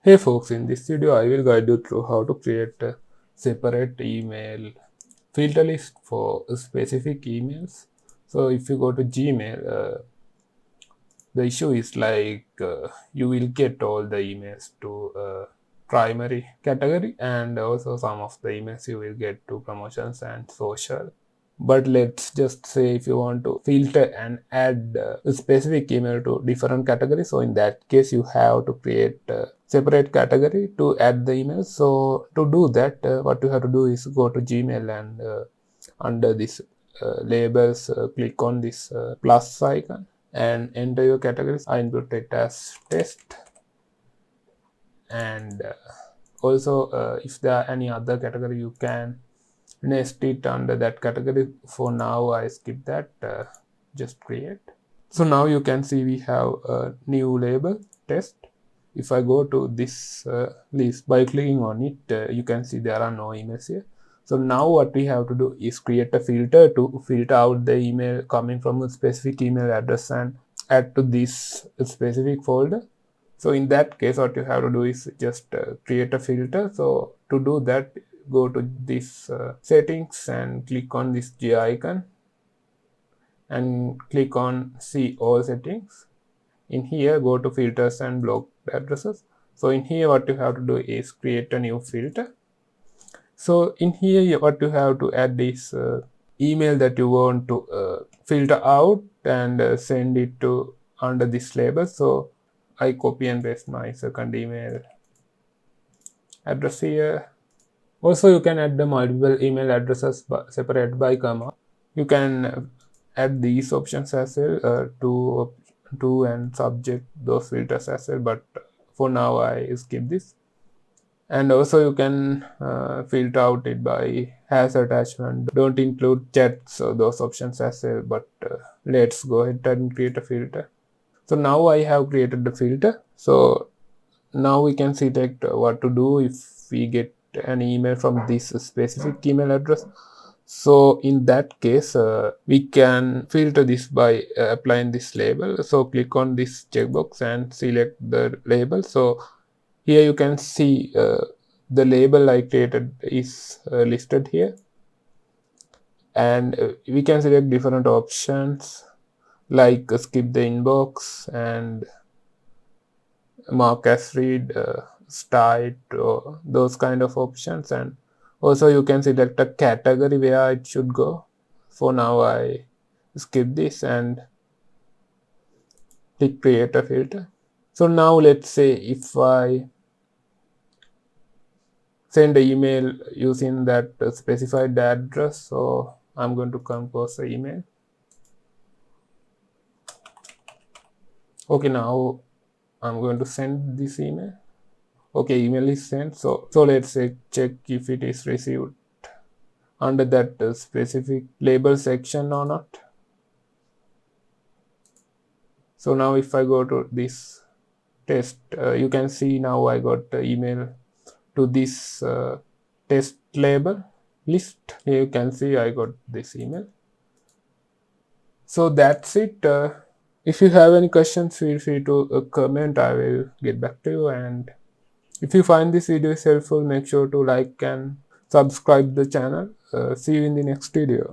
Hey folks, in this video I will guide you through how to create a separate email filter list for specific emails. So if you go to Gmail, the issue is you will get all the emails to primary category, and also some of the emails you will get to promotions and social. But let's just say if you want to filter and add a specific email to different categories, so in that case you have to create a separate category to add the email. So to do that, what you have to do is go to Gmail and under this labels, click on this plus icon and enter your categories. I input it as test, and also if there are any other category you can nest it under that category. For now I skip that, just create. So now you can see we have a new label test. If I go to this list by clicking on it, you can see there are no emails here. So now what we have to do is create a filter to filter out the email coming from a specific email address and add to this specific folder. So in that case, what you have to do is just create a filter. So to do that, go to this settings and click on this J icon and click on see all settings. In here, go to filters and block addresses. So in here, what you have to do is create a new filter. So in here, what you have to add is email that you want to filter out and send it to under this label. So I copy and paste my second email address here. Also, you can add the multiple email addresses separate by comma. You can add these options as well, to and subject those filters as well, but for now I skip this. And also you can filter out it by has attachment, don't include chats, so those options as well. But let's go ahead and create a filter. So now I have created the filter. So now we can select what to do if we get an email from this specific email address. So in that case, we can filter this by applying this label. So click on this checkbox and select the label. So here you can see the label I created is listed here, and we can select different options like skip the inbox and mark as read, start, or those kind of options. And also you can select a category where it should go. For now I skip this and click create a filter. So now let's say if I send an email using that specified address, so I'm going to compose the email. Okay, now I'm going to send this email. Okay, email is sent. So let's say check if it is received under that specific label section or not. So now if I go to this test, you can see now I got the email to this test label list. Here you can see I got this email. So that's it. If you have any questions, feel free to comment. I will get back to you. And if you find this video is helpful, make sure to like and subscribe the channel. See you in the next video.